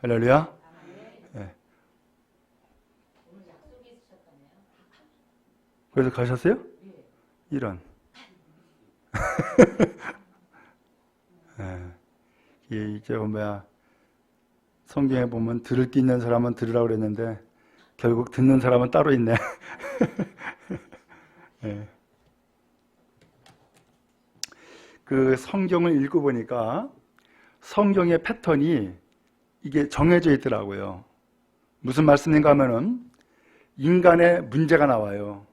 할렐루야. 네. 그래서 가셨어요? 이런. 네. 이제 뭐야, 성경에 보면 들을 게 있는 사람은 들으라고 그랬는데 결국 듣는 사람은 따로 있네. 네. 그 성경을 읽어보니까 성경의 패턴이 이게 정해져 있더라고요. 무슨 말씀인가 하면은 인간의 문제가 나와요.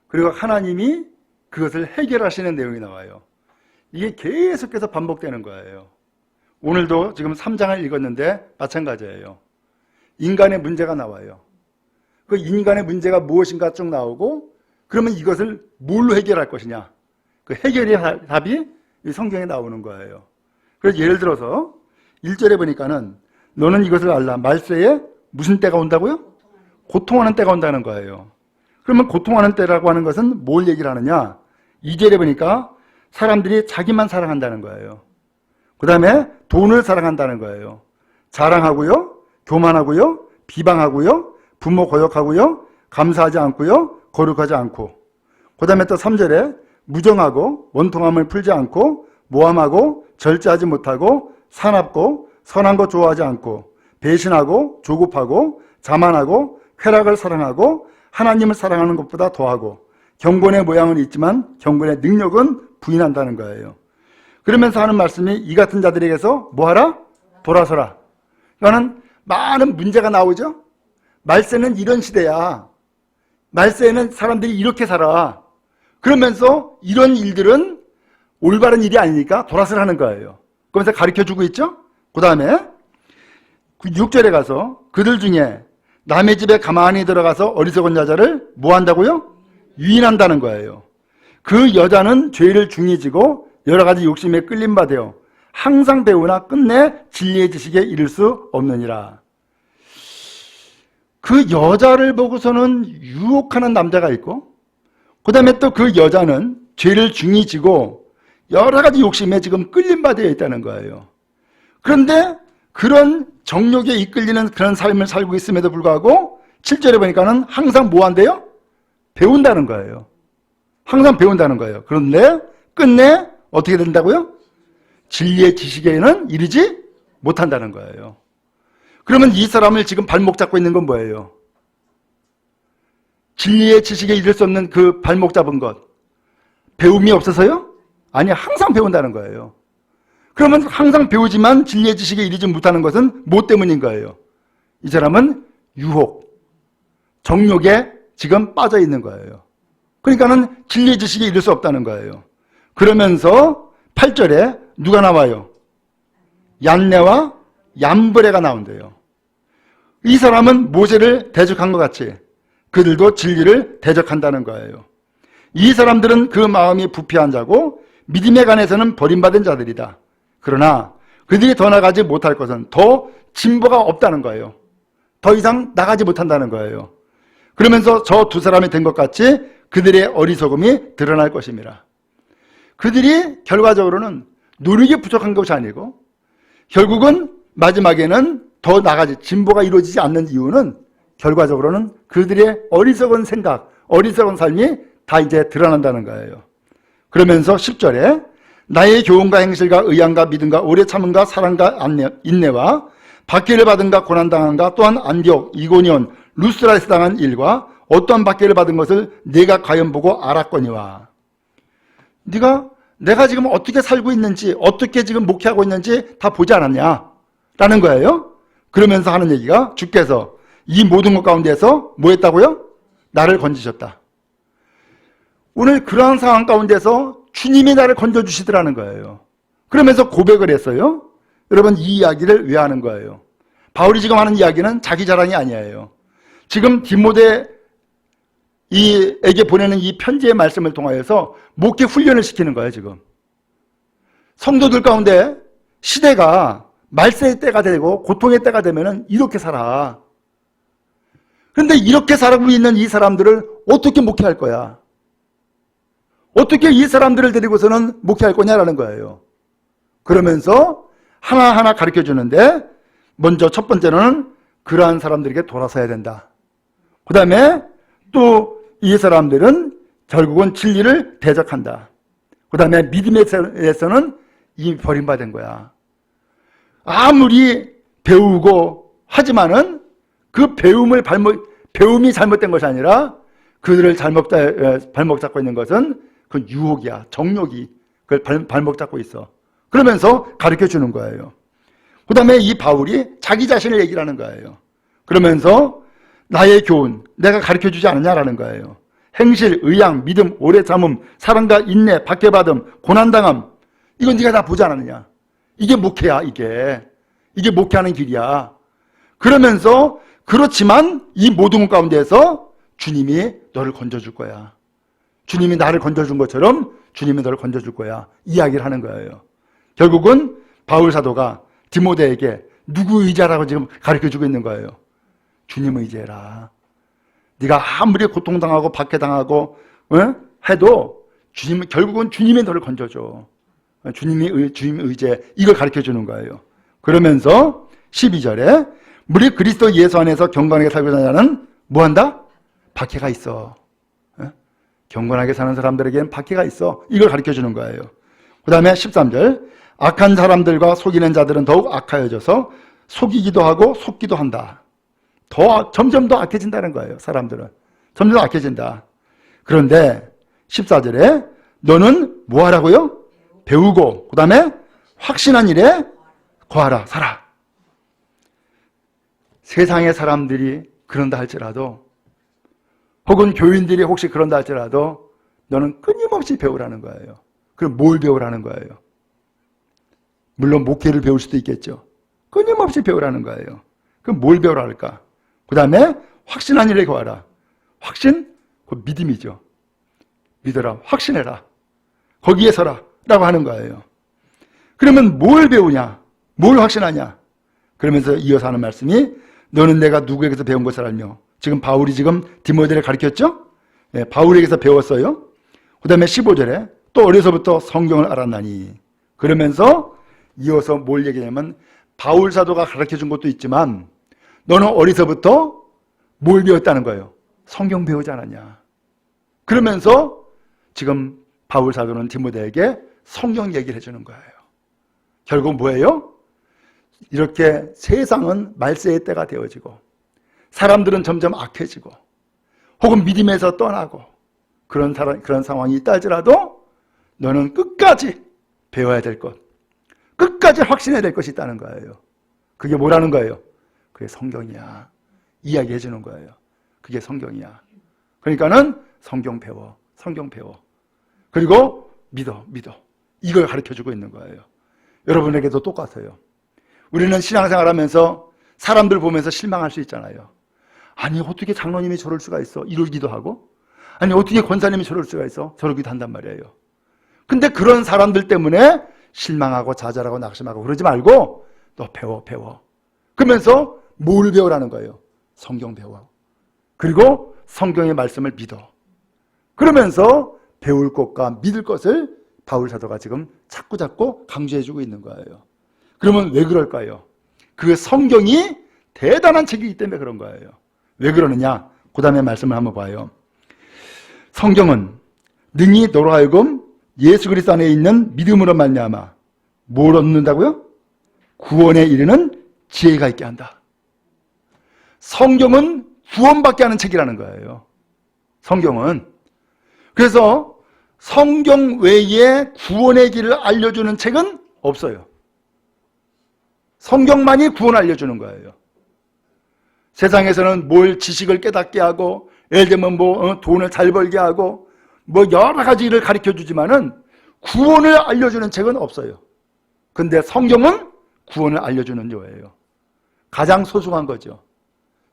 그리고 하나님이 그것을 해결하시는 내용이 나와요. 이게 계속해서 반복되는 거예요. 오늘도 지금 3장을 읽었는데 마찬가지예요. 인간의 문제가 나와요. 그 인간의 문제가 무엇인가 쭉 나오고, 그러면 이것을 뭘로 해결할 것이냐, 그 해결의 답이 이 성경에 나오는 거예요. 그래서 예를 들어서 1절에 보니까는 너는 이것을 알라. 말세에 무슨 때가 온다고요? 고통하는 때가 온다는 거예요. 그러면 고통하는 때라고 하는 것은 뭘 얘기를 하느냐? 2절에 보니까 사람들이 자기만 사랑한다는 거예요. 그 다음에 돈을 사랑한다는 거예요. 자랑하고요, 교만하고요, 비방하고요, 부모 거역하고요, 감사하지 않고요, 거룩하지 않고. 그 다음에 또 3절에 무정하고 원통함을 풀지 않고 모함하고 절제하지 못하고 사납고 선한 것 좋아하지 않고 배신하고 조급하고 자만하고 쾌락을 사랑하고 하나님을 사랑하는 것보다 더하고 경건의 모양은 있지만 경건의 능력은 부인한다는 거예요. 그러면서 하는 말씀이 이 같은 자들에게서 뭐하라? 돌아서라. 이거는 많은 문제가 나오죠. 말세는 이런 시대야. 말세에는 사람들이 이렇게 살아. 그러면서 이런 일들은 올바른 일이 아니니까 돌아서라는 거예요. 그러면서 가르쳐주고 있죠. 그 다음에 6절에 가서 그들 중에 남의 집에 가만히 들어가서 어리석은 여자를 뭐 한다고요? 유인한다는 거예요. 그 여자는 죄를 중히 지고 여러 가지 욕심에 끌림받아요. 항상 배우나 끝내 진리의 지식에 이를 수 없느니라. 그 여자를 보고서는 유혹하는 남자가 있고, 그 다음에 또 그 여자는 죄를 중히 지고 여러 가지 욕심에 지금 끌림받아 있다는 거예요. 그런데 그런 정욕에 이끌리는 그런 삶을 살고 있음에도 불구하고 7절에 보니까는 항상 뭐 한대요? 배운다는 거예요. 항상 배운다는 거예요. 그런데 끝내 어떻게 된다고요? 진리의 지식에는 이르지 못한다는 거예요. 그러면 이 사람을 지금 발목 잡고 있는 건 뭐예요? 진리의 지식에 이를 수 없는 그 발목 잡은 것, 배움이 없어서요? 아니, 항상 배운다는 거예요. 그러면 항상 배우지만 진리의 지식에 이르지 못하는 것은 뭐 때문인 거예요? 이 사람은 유혹, 정욕에 지금 빠져 있는 거예요. 그러니까는 진리의 지식에 이를 수 없다는 거예요. 그러면서 8절에 누가 나와요? 얀네와 얀브레가 나온대요. 이 사람은 모세를 대적한 것 같이 그들도 진리를 대적한다는 거예요. 이 사람들은 그 마음이 부패한 자고 믿음에 관해서는 버림받은 자들이다. 그러나 그들이 더 나가지 못할 것은 더 진보가 없다는 거예요. 더 이상 나가지 못한다는 거예요. 그러면서 저 두 사람이 된 것 같이 그들의 어리석음이 드러날 것입니다. 그들이 결과적으로는 노력이 부족한 것이 아니고 결국은 마지막에는 더 나가지, 진보가 이루어지지 않는 이유는 결과적으로는 그들의 어리석은 생각, 어리석은 삶이 다 이제 드러난다는 거예요. 그러면서 10절에 나의 교훈과 행실과 의향과 믿음과 오래 참음과 사랑과 인내와 박해를 받은가 고난당한가 또한 안디옥, 이고니온, 루스라에서 당한 일과 어떠한 박해를 받은 것을 내가 과연 보고 알았거니와. 내가 지금 어떻게 살고 있는지, 어떻게 지금 목회하고 있는지 다 보지 않았냐? 라는 거예요. 그러면서 하는 얘기가 주께서 이 모든 것 가운데서 뭐 했다고요? 나를 건지셨다. 오늘 그러한 상황 가운데서 주님이 나를 건져주시더라는 거예요. 그러면서 고백을 했어요. 여러분, 이 이야기를 왜 하는 거예요? 바울이 지금 하는 이야기는 자기 자랑이 아니에요. 지금 디모데에게 보내는 이 편지의 말씀을 통하여서 목회 훈련을 시키는 거예요, 지금. 성도들 가운데 시대가 말세의 때가 되고 고통의 때가 되면은 이렇게 살아. 그런데 이렇게 살고 있는 이 사람들을 어떻게 목회할 거야? 어떻게 이 사람들을 데리고서는 목회할 거냐라는 거예요. 그러면서 하나하나 가르쳐 주는데, 먼저 첫 번째는 그러한 사람들에게 돌아서야 된다. 그 다음에 또 이 사람들은 결국은 진리를 대적한다. 그 다음에 믿음에서는 이미 버림받은 거야. 아무리 배우고 하지만은 그 배움이 잘못된 것이 아니라 그들을 발목 잡고 있는 것은 그 유혹이야. 정욕이 그걸 발목 잡고 있어. 그러면서 가르쳐 주는 거예요. 그 다음에 이 바울이 자기 자신을 얘기를 하는 거예요. 그러면서 나의 교훈, 내가 가르쳐 주지 않느냐라는 거예요. 행실, 의양, 믿음, 오래 참음, 사랑과 인내, 박해받음, 고난당함, 이건 네가 다 보지 않았느냐. 이게 목회야. 이게 목회하는 길이야. 그러면서 그렇지만 이 모든 것 가운데에서 주님이 너를 건져줄 거야. 주님이 나를 건져준 것처럼 주님이 너를 건져줄 거야. 이야기를 하는 거예요. 결국은 바울 사도가 디모데에게 누구 의지하라고 지금 가르쳐주고 있는 거예요. 주님 의지해라. 네가 아무리 고통당하고 박해당하고 해도 결국은 주님이 너를 건져줘. 주님 의지해. 이걸 가르쳐주는 거예요. 그러면서 12절에 우리 그리스도 예수 안에서 경건하게 살고자 하는 자는 뭐한다? 박해가 있어. 경건하게 사는 사람들에게는 박해가 있어. 이걸 가르쳐주는 거예요. 그 다음에 13절, 악한 사람들과 속이는 자들은 더욱 악하여져서 속이기도 하고 속기도 한다. 점점 더 악해진다는 거예요. 사람들은 점점 더 악해진다. 그런데 14절에 너는 뭐 하라고요? 배우고 그 다음에 확신한 일에 거하라. 살아. 세상의 사람들이 그런다 할지라도, 혹은 교인들이 혹시 그런다 할지라도 너는 끊임없이 배우라는 거예요. 그럼 뭘 배우라는 거예요? 물론 목회를 배울 수도 있겠죠. 끊임없이 배우라는 거예요. 그럼 뭘 배우라 할까? 그 다음에 확신한 일에 거하라. 확신? 그 믿음이죠. 믿어라. 확신해라. 거기에 서라. 라고 하는 거예요. 그러면 뭘 배우냐? 뭘 확신하냐? 그러면서 이어서 하는 말씀이 너는 내가 누구에게서 배운 것을 알며, 지금 바울이 지금 디모데를 가르쳤죠? 네, 바울에게서 배웠어요. 그 다음에 15절에 또 어려서부터 성경을 알았나니, 그러면서 이어서 뭘 얘기하냐면 바울 사도가 가르쳐준 것도 있지만 너는 어려서부터 뭘 배웠다는 거예요? 성경 배우지 않았냐. 그러면서 지금 바울 사도는 디모데에게 성경 얘기를 해주는 거예요. 결국 뭐예요? 이렇게 세상은 말세의 때가 되어지고 사람들은 점점 악해지고 혹은 믿음에서 떠나고 그런 상황이 있다 할지라도 너는 끝까지 배워야 될 것, 끝까지 확신해야 될 것이 있다는 거예요. 그게 뭐라는 거예요? 그게 성경이야. 이야기해 주는 거예요. 그게 성경이야. 그러니까는 성경 배워. 그리고 믿어. 이걸 가르쳐주고 있는 거예요. 여러분에게도 똑같아요. 우리는 신앙생활하면서 사람들 보면서 실망할 수 있잖아요. 아니 어떻게 장로님이 저럴 수가 있어? 이러기도 하고, 아니 어떻게 권사님이 저럴 수가 있어? 저러기도 한단 말이에요. 근데 그런 사람들 때문에 실망하고 좌절하고 낙심하고 그러지 말고 너 배워. 그러면서 뭘 배우라는 거예요? 성경 배워. 그리고 성경의 말씀을 믿어. 그러면서 배울 것과 믿을 것을 바울 사도가 지금 자꾸 강조해주고 있는 거예요. 그러면 왜 그럴까요? 그 성경이 대단한 책이기 때문에 그런 거예요. 왜 그러느냐? 그 다음에 말씀을 한번 봐요. 성경은 능히 너로 하여금 예수 그리스도 안에 있는 믿음으로 말미암아 뭘 얻는다고요? 구원에 이르는 지혜가 있게 한다. 성경은 구원받게 하는 책이라는 거예요. 성경은. 그래서 성경 외에 구원의 길을 알려주는 책은 없어요. 성경만이 구원을 알려주는 거예요. 세상에서는 뭘 지식을 깨닫게 하고, 예를 들면 돈을 잘 벌게 하고 여러 가지 일을 가르쳐 주지만은 구원을 알려주는 책은 없어요. 근데 성경은 구원을 알려주는 거예요. 가장 소중한 거죠.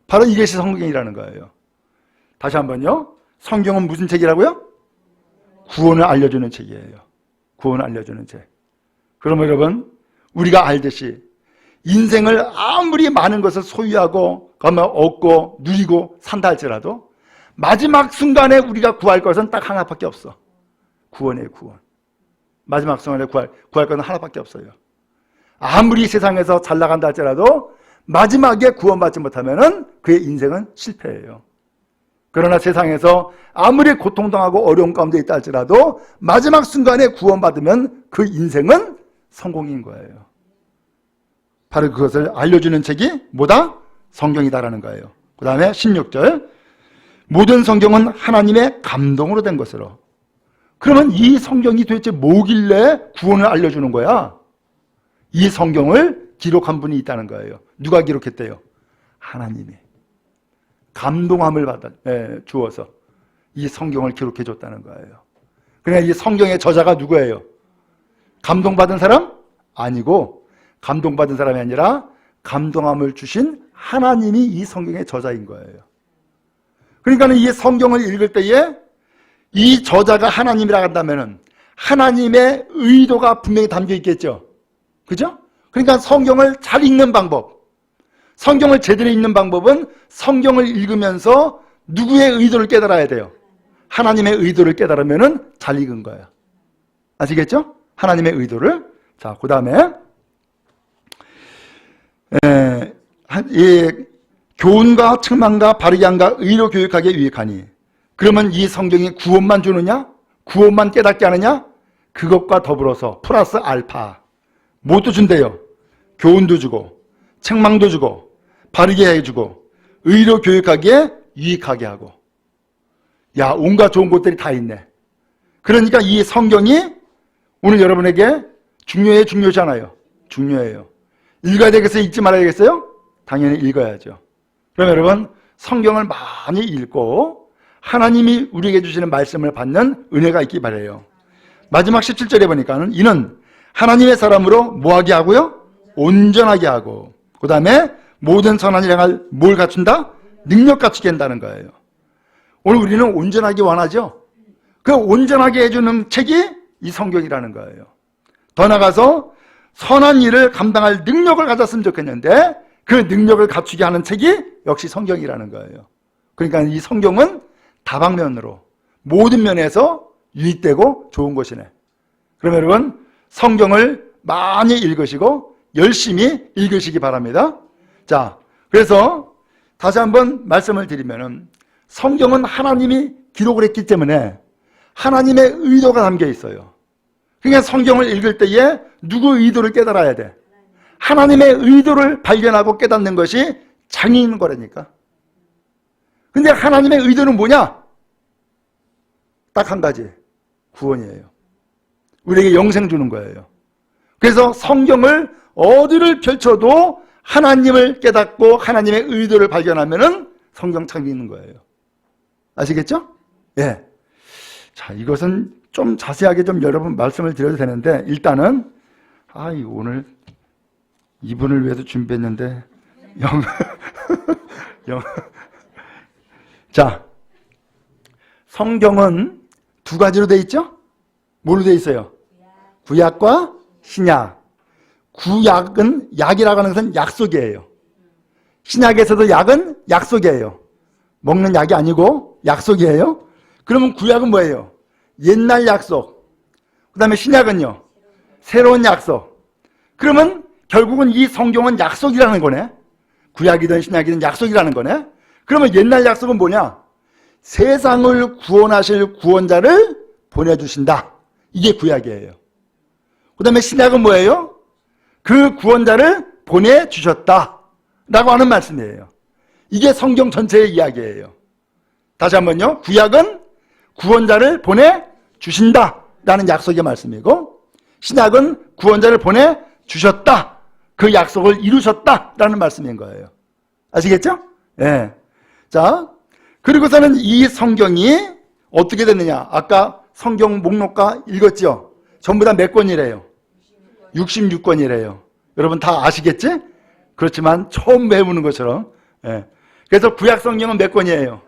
바로 이것이 성경이라는 거예요. 다시 한번요. 성경은 무슨 책이라고요? 구원을 알려주는 책이에요. 구원을 알려주는 책. 그러면 여러분, 우리가 알듯이 인생을 아무리 많은 것을 소유하고 얻고 누리고 산다 할지라도 마지막 순간에 우리가 구할 것은 딱 하나밖에 없어. 구원이에요, 구원. 마지막 순간에 구할 것은 하나밖에 없어요. 아무리 세상에서 잘 나간다 할지라도 마지막에 구원받지 못하면 그의 인생은 실패예요. 그러나 세상에서 아무리 고통당하고 어려운 가운데 있다 할지라도 마지막 순간에 구원받으면 그 인생은 성공인 거예요. 바로 그것을 알려주는 책이 뭐다? 성경이다라는 거예요. 그 다음에 16절, 모든 성경은 하나님의 감동으로 된 것으로. 그러면 이 성경이 도대체 뭐길래 구원을 알려주는 거야? 이 성경을 기록한 분이 있다는 거예요. 누가 기록했대요? 하나님이 감동함을 주어서 이 성경을 기록해 줬다는 거예요. 그러니까 이 성경의 저자가 누구예요? 감동받은 사람? 아니고, 감동받은 사람이 아니라 감동함을 주신 하나님이 이 성경의 저자인 거예요. 그러니까 이 성경을 읽을 때에 이 저자가 하나님이라 한다면 하나님의 의도가 분명히 담겨 있겠죠. 그죠? 그러니까 성경을 잘 읽는 방법, 성경을 제대로 읽는 방법은 성경을 읽으면서 누구의 의도를 깨달아야 돼요? 하나님의 의도를 깨달으면 잘 읽은 거예요. 아시겠죠? 하나님의 의도를. 자, 그 다음에 교훈과 책망과 바르게 함과 의로 교육하게 유익하니. 그러면 이 성경이 구원만 주느냐? 구원만 깨닫게 하느냐? 그것과 더불어서 플러스 알파 뭣도 준대요. 교훈도 주고 책망도 주고 바르게 해주고 의로 교육하기에 유익하게 하고. 야, 온갖 좋은 것들이 다 있네. 그러니까 이 성경이 오늘 여러분에게 중요하잖아요. 중요해요. 읽어야 되겠어요? 읽지 말아야 되겠어요? 당연히 읽어야죠. 그럼 여러분, 성경을 많이 읽고 하나님이 우리에게 주시는 말씀을 받는 은혜가 있기 바라요. 마지막 17절에 보니까는 이는 하나님의 사람으로 뭐하게 하고요? 온전하게 하고, 그 다음에 모든 선한 일을 행할 뭘 갖춘다? 능력 갖추게 한다는 거예요. 오늘 우리는 온전하게 원하죠? 그 온전하게 해주는 책이 이 성경이라는 거예요. 더 나아가서 선한 일을 감당할 능력을 가졌으면 좋겠는데 그 능력을 갖추게 하는 책이 역시 성경이라는 거예요. 그러니까 이 성경은 다방면으로 모든 면에서 유익되고 좋은 것이네. 그러면 여러분, 성경을 많이 읽으시고 열심히 읽으시기 바랍니다. 자, 그래서 다시 한번 말씀을 드리면은 성경은 하나님이 기록을 했기 때문에 하나님의 의도가 담겨 있어요. 그러니까 성경을 읽을 때에 누구의 의도를 깨달아야 돼? 하나님의 의도를 발견하고 깨닫는 것이 장애인 거라니까. 근데 하나님의 의도는 뭐냐? 딱 한 가지, 구원이에요. 우리에게 영생 주는 거예요. 그래서 성경을 어디를 펼쳐도 하나님을 깨닫고 하나님의 의도를 발견하면은 성경 참 있는 거예요. 아시겠죠? 예. 자, 이것은 좀 자세하게 좀 여러분 말씀을 드려도 되는데, 일단은 오늘 이분을 위해서 준비했는데 자, 성경은 두 가지로 돼 있죠? 뭘로 돼 있어요? 구약과 신약. 구약은, 약이라고 하는 것은 약속이에요. 신약에서도 약은 약속이에요. 먹는 약이 아니고 약속이에요. 그러면 구약은 뭐예요? 옛날 약속. 그 다음에 신약은요? 새로운 약속. 그러면 결국은 이 성경은 약속이라는 거네. 구약이든 신약이든 약속이라는 거네. 그러면 옛날 약속은 뭐냐? 세상을 구원하실 구원자를 보내주신다. 이게 구약이에요. 그 다음에 신약은 뭐예요? 그 구원자를 보내주셨다 라고 하는 말씀이에요. 이게 성경 전체의 이야기예요. 다시 한번요. 구약은 구원자를 보내주신다 라는 약속의 말씀이고, 신약은 구원자를 보내주셨다, 그 약속을 이루셨다 라는 말씀인 거예요. 아시겠죠? 예. 자, 그리고서는 이 성경이 어떻게 됐느냐? 아까 성경 목록과 읽었죠? 전부 다 몇 권이래요? 66권이래요. 여러분 다 아시겠지? 그렇지만 처음 배우는 것처럼. 예. 그래서 구약 성경은 몇 권이에요?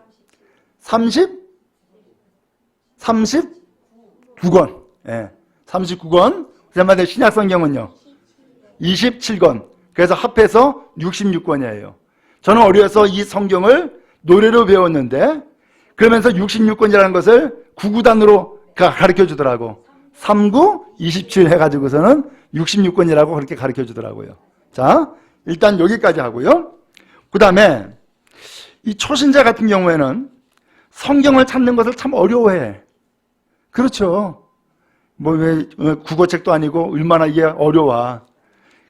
39권. 예. 39권. 그 다음에 신약 성경은요? 27권. 그래서 합해서 66권이에요. 저는 어려서 이 성경을 노래로 배웠는데 그러면서 66권이라는 것을 구구단으로 가르쳐 주더라고. 39, 27 해가지고서는 66권이라고 그렇게 가르쳐 주더라고요. 자, 일단 여기까지 하고요. 그 다음에 이 초신자 같은 경우에는 성경을 찾는 것을 참 어려워해. 그렇죠. 뭐 왜 국어책도 아니고 얼마나 이게 어려워.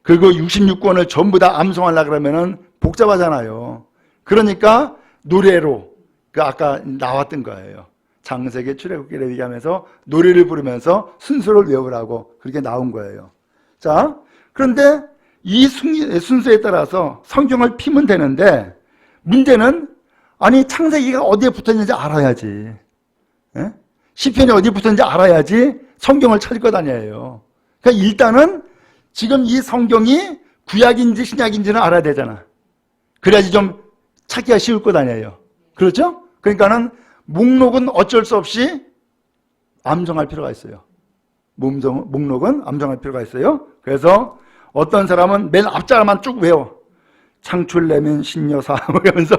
그리고 66권을 전부 다 암송하려고 그러면은 복잡하잖아요. 그러니까 노래로, 그 아까 나왔던 거예요. 창세기 출애굽기를 얘기하면서 노래를 부르면서 순서를 외우라고 그렇게 나온 거예요. 자, 그런데 이 순서에 따라서 성경을 피면 되는데 문제는 아니 창세기가 어디에 붙어있는지 알아야지. 예? 시편이 어디에 붙어있는지 알아야지 성경을 찾을 것 아니에요. 그러니까 일단은 지금 이 성경이 구약인지 신약인지는 알아야 되잖아. 그래야지 좀 찾기가 쉬울 것 아니에요. 그렇죠? 그러니까는 목록은 어쩔 수 없이 암송할 필요가 있어요. 목록은 암송할 필요가 있어요. 그래서 어떤 사람은 맨 앞자만 쭉 외워. 창출내면 신여사 하면서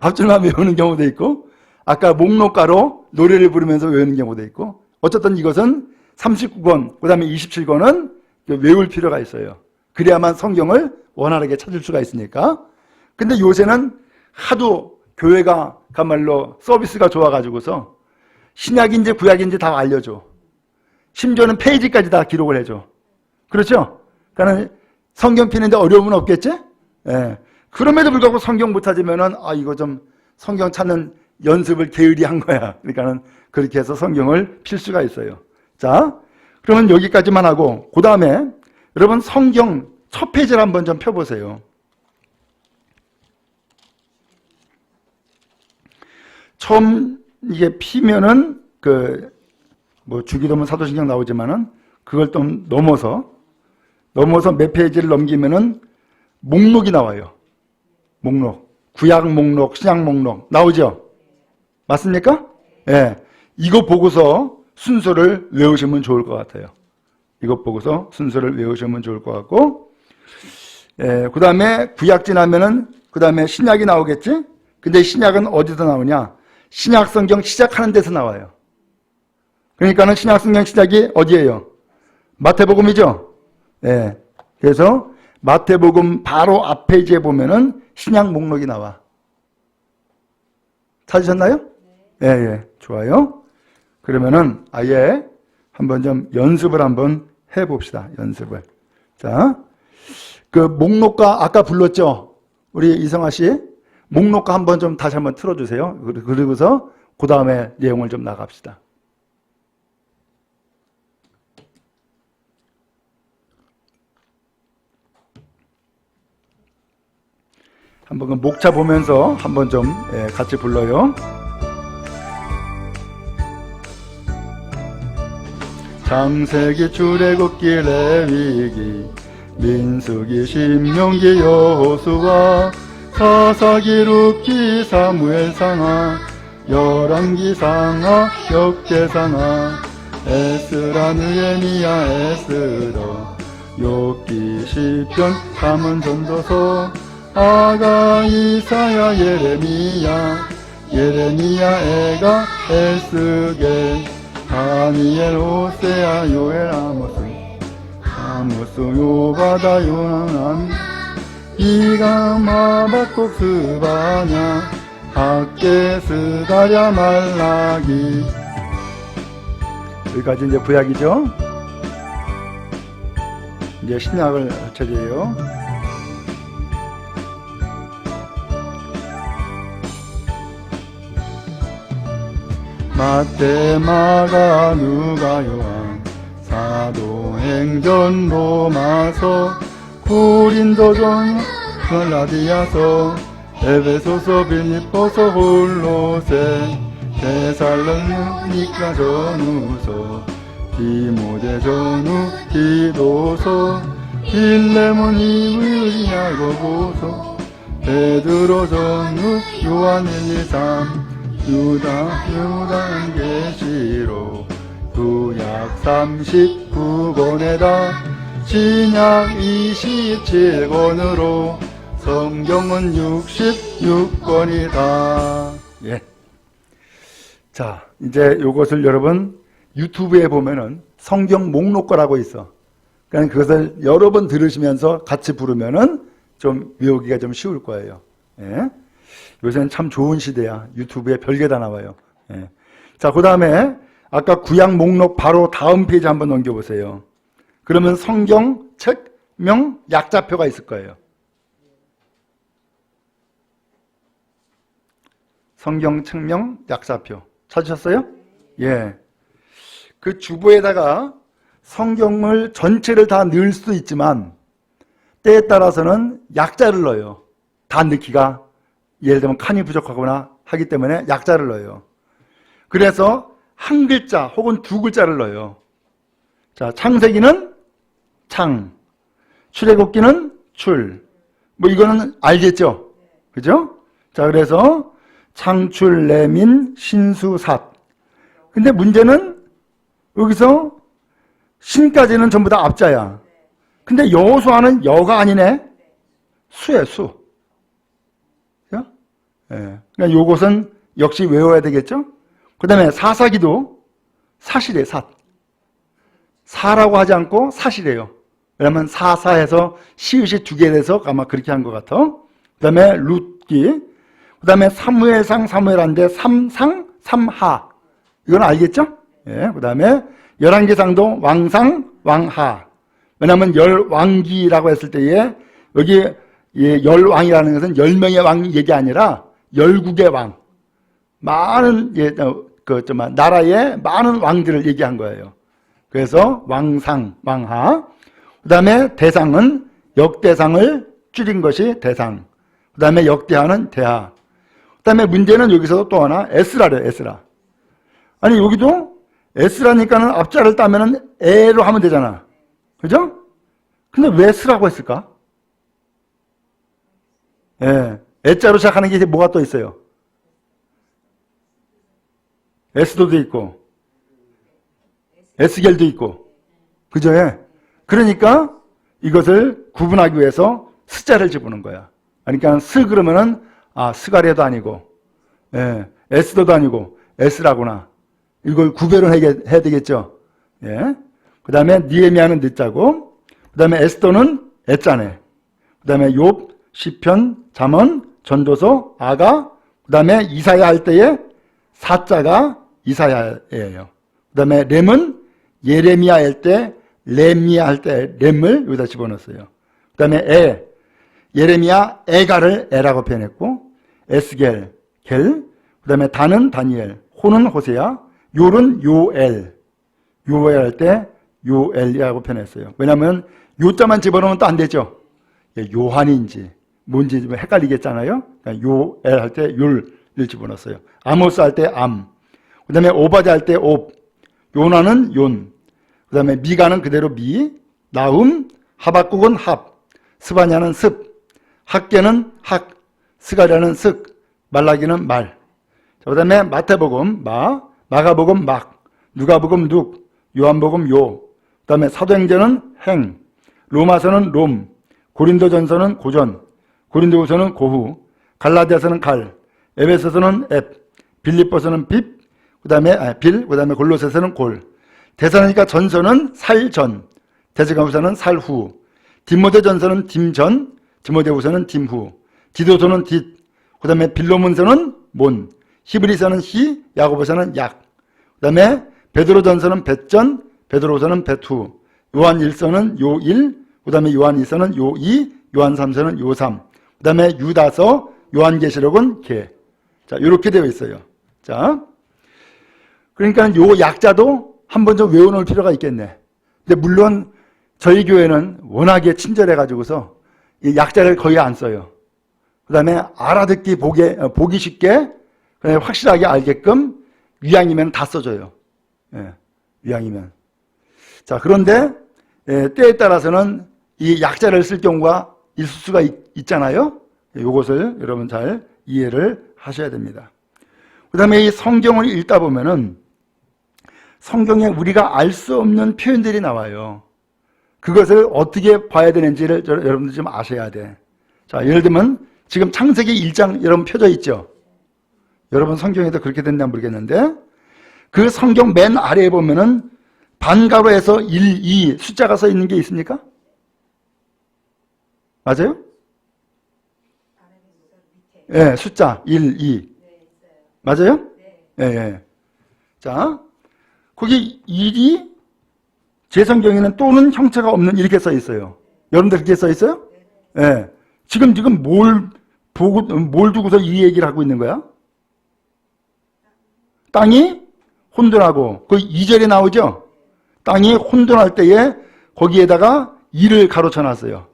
앞줄만 외우는 경우도 있고, 아까 목록가로 노래를 부르면서 외우는 경우도 있고, 어쨌든 이것은 39권, 그 다음에 27권은 외울 필요가 있어요. 그래야만 성경을 원활하게 찾을 수가 있으니까. 근데 요새는 하도 교회가 가말로 서비스가 좋아가지고서 신약인지 구약인지 다 알려줘. 심지어는 페이지까지 다 기록을 해줘. 그렇죠? 그러니까 성경 피는데 어려움은 없겠지? 예. 그럼에도 불구하고 성경 못 찾으면은 이거 좀 성경 찾는 연습을 게으리 한 거야. 그러니까는 그렇게 해서 성경을 필 수가 있어요. 자, 그러면 여기까지만 하고 그 다음에 여러분 성경 첫 페이지를 한번 좀 펴보세요. 처음 이게 피면은 뭐 주기도문 사도신경 나오지만은 그걸 좀 넘어서 몇 페이지를 넘기면은 목록이 나와요. 목록. 구약 목록, 신약 목록 나오죠? 맞습니까? 예. 네. 이거 보고서 순서를 외우시면 좋을 것 같아요. 이것 보고서 순서를 외우시면 좋을 것 같고, 그 다음에 구약 지나면은 그 다음에 신약이 나오겠지? 근데 신약은 어디서 나오냐? 신약 성경 시작하는 데서 나와요. 그러니까는 신약 성경 시작이 어디예요? 마태복음이죠? 예. 그래서 마태복음 바로 앞 페이지에 보면은 신약 목록이 나와. 찾으셨나요? 예, 예. 좋아요. 그러면은 아예 한번 좀 연습을 한번 해봅시다. 연습을. 자, 그 목록가 아까 불렀죠? 우리 이성아 씨. 목록가 한번 좀 다시 한번 틀어주세요. 그리고서 그 다음에 내용을 좀 나갑시다. 한번 그 목차 보면서 한번 좀 같이 불러요. 창세기, 출애굽기, 레위기, 민수기, 신명기, 여호수아, 사사기, 룻기, 사무엘 상하, 열왕기 상하, 역대 상하, 에스라, 느헤미야, 에스더, 욥기, 시편, 가문, 전도서, 아가, 이사야, 예레미야, 에가, 에스겔, 다니엘, 호세아, 요엘, 아모스, 요바다, 요나난, 이가, 마바국, 스바냐, 학계, 스가랴, 말라기. 여기까지 이제 구약이죠. 이제 신약을 찾아요. 마태, 마가, 누가, 요한, 사도행전, 로마서, 고린도전, 갈라디아서, 에베소서, 빌립보서, 골로새, 데살로니가 전후서, 디모데 전후, 디도서, 빌레몬, 히브리, 야고보서, 베드로 전후, 요한 1, 2, 3, 유다 계시록, 구약 39권에다 신약 27권으로 성경은 66권이다. 예. 자, 이제 요것을 여러분 유튜브에 보면은 성경 목록과라고 있어. 그러니까 그것을 여러 번 들으시면서 같이 부르면은 좀 외우기가 좀 쉬울 거예요. 예. 요새는 참 좋은 시대야. 유튜브에 별게 다 나와요. 예. 자, 그 다음에 아까 구약 목록 바로 다음 페이지 한번 넘겨보세요. 그러면 성경 책명 약자표가 있을 거예요. 성경 책명 약자표 찾으셨어요? 예. 그 주보에다가 성경을 전체를 다 넣을 수도 있지만 때에 따라서는 약자를 넣어요. 다 넣기가 예를 들면 칸이 부족하거나 하기 때문에 약자를 넣어요. 그래서 한 글자 혹은 두 글자를 넣어요. 자, 창세기는 창, 출애굽기는 출. 뭐 이거는 알겠죠? 그죠? 자, 그래서 창출, 레민, 신수, 삿. 근데 문제는 여기서 신까지는 전부 다 앞자야. 근데 여호수아는 여가 아니네. 수예, 수. 예. 그러니까 요것은 역시 외워야 되겠죠? 그 다음에 사사기도 사실이에요, 삿. 사라고 하지 않고 사실이에요. 왜냐면 사사해서 시읒이 두 개 돼서 아마 그렇게 한 것 같아. 그 다음에 룻기. 그 다음에 사무엘상, 사무엘한데 삼상, 삼하. 이건 알겠죠? 예. 그 다음에 열왕기상도 왕상, 왕하. 왜냐하면 열왕기라고 했을 때에 여기 열왕이라는 것은 10명의 왕 얘기 아니라 열국의 왕. 많은 나라의 많은 왕들을 얘기한 거예요. 그래서 왕상, 왕하. 그 다음에 대상은 역대상을 줄인 것이 대상. 그 다음에 역대하는 대하. 그 다음에 문제는 여기서 또 하나 에스라래요, 에스라. 아니 여기도 에스라니까는 앞자를 따면은 에로 하면 되잖아. 그죠? 근데 왜 스라고 했을까? 예. 에자로 시작하는 게 이제 뭐가 또 있어요? 에스도도 있고 에스겔도 있고 그죠? 예. 그러니까 이것을 구분하기 위해서 스자를 집어넣은 거야. 그러니까 스 그러면은 스가랴도 아니고 에스도도 아니고 에스라구나. 이걸 구별을 해야 되겠죠. 예. 그 다음에 니에미아는 늦자고, 그 다음에 에스더는 애자네. 그 다음에 욥, 시편, 잠언, 전도서, 아가, 그 다음에 이사야 할 때에 사자가 이사야예요. 그 다음에 렘은 예레미야 할 때, 레미야 할 때 렘을 여기다 집어넣었어요. 그 다음에 예레미야 에가를 에라고 표현했고, 에스겔, 겔, 그 다음에 단은 다니엘, 호는 호세야, 요는 요엘, 요엘 할 때 요엘이라고 표현했어요. 왜냐하면 요자만 집어넣으면 또 안 되죠. 요한인지 뭔지 좀 헷갈리겠잖아요. 그러니까 요엘 할 때 율을 집어넣었어요. 아모스 할 때 암, 그 다음에 오바자 할 때 옵, 요나는 용, 그 다음에 미가는 그대로 미, 나움, 하박국은 합, 스바냐는 습, 학계는 학, 스가랴는 슥, 말라기는 말. 그 다음에 마태복음 마가복음 막, 누가복음 눅, 요한복음 요, 그 다음에 사도행전은 행, 로마서는 롬, 고린도전서는 고전, 고린도후서는 고후, 갈라디아서는 갈, 에베소서는 앱, 빌립보서는 빕, 그 다음에 골로새서는 골, 데살로니가 전서는 살전, 데스가후서는 살후, 디모데전서는 딤전, 디모데후서는 딤후, 디도서는 დიდ, 그 다음에 빌로문서는 몬, 히브리서는 히, 야고보서는 약, 그 다음에 베드로전서는 벳전, 베드로서는 벳후, 요한 1서는 요1, 그 다음에 요한 2서는 요2, 요한 3서는 요3, 그 다음에 유다서, 요한계시록은 개. 자, 이렇게 되어 있어요. 자, 그러니까 요 약자도 한번 좀 외워놓을 필요가 있겠네. 근데 물론 저희 교회는 워낙에 친절해가지고서 이 약자를 거의 안 써요. 그 다음에 알아듣기 보기 쉽게 확실하게 알게끔 위양이면 다 써줘요. 예, 위양이면. 자, 그런데 때에 따라서는 이 약자를 쓸 경우가 있을 수가 있잖아요. 이것을 여러분 잘 이해를 하셔야 됩니다. 그 다음에 이 성경을 읽다 보면은 성경에 우리가 알 수 없는 표현들이 나와요. 그것을 어떻게 봐야 되는지를 여러분들 좀 아셔야 돼. 자, 예를 들면 지금 창세기 1장 여러분 펴져 있죠? 여러분 성경에도 그렇게 됐나 모르겠는데 그 성경 맨 아래에 보면은 반가로에서 1, 2 숫자가 써 있는 게 있습니까? 맞아요? 예, 숫자 1, 2 맞아요? 예, 예. 자, 거기 1이 제 성경에는 또는 형체가 없는 이렇게 써 있어요. 여러분들 그렇게 써 있어요? 예. 지금 뭘 두고서 이 얘기를 하고 있는 거야? 땅이 혼돈하고, 그 2절에 나오죠? 땅이 혼돈할 때에 거기에다가 2를 가로쳐 놨어요.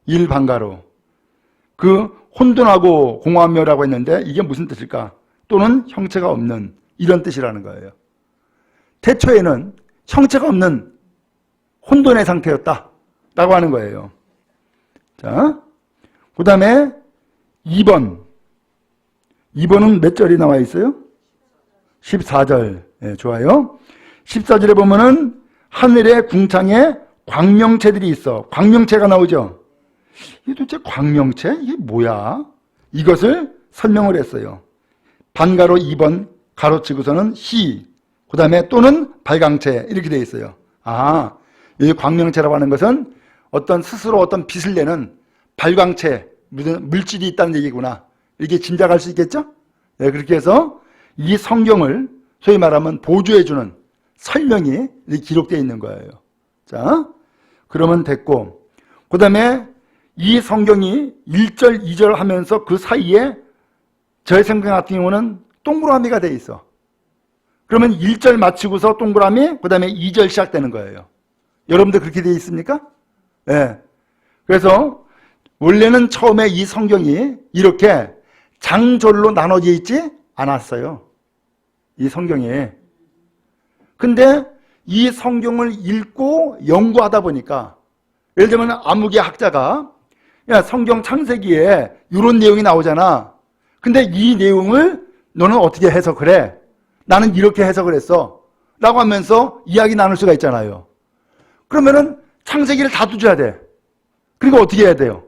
1 반가로. 그 혼돈하고 공허하며라고 했는데 이게 무슨 뜻일까? 또는 형체가 없는 이런 뜻이라는 거예요. 태초에는 형체가 없는 혼돈의 상태였다 라고 하는 거예요. 자, 그 다음에 2번은 몇 절이 나와 있어요? 14절. 네, 좋아요. 14절에 보면은 하늘의 궁창에 광명체들이 있어. 광명체가 나오죠? 이게 도대체 광명체? 이게 뭐야? 이것을 설명을 했어요. 반가로 2번 가로치고서는 시, 그 다음에 또는 발광체 이렇게 되어 있어요. 아, 이 광명체라고 하는 것은 어떤 스스로 어떤 빛을 내는 발광체, 무슨 물질이 있다는 얘기구나. 이렇게 짐작할 수 있겠죠? 네, 그렇게 해서 이 성경을 소위 말하면 보조해주는 설명이 기록되어 있는 거예요. 자, 그러면 됐고, 그 다음에 이 성경이 1절, 2절 하면서 그 사이에 저의 성경 같은 경우는 동그라미가 돼 있어. 그러면 1절 마치고서 동그라미, 그 다음에 2절 시작되는 거예요. 여러분들 그렇게 돼 있습니까? 네. 그래서 원래는 처음에 이 성경이 이렇게 장절로 나눠져 있지 않았어요. 이 성경이. 근데 이 성경을 읽고 연구하다 보니까 예를 들면 아무개 학자가 야, 성경 창세기에 이런 내용이 나오잖아. 근데 이 내용을 너는 어떻게 해석을 해? 나는 이렇게 해석을 했어. 라고 하면서 이야기 나눌 수가 있잖아요. 그러면은 창세기를 다 두줘야 돼. 그리고 어떻게 해야 돼요?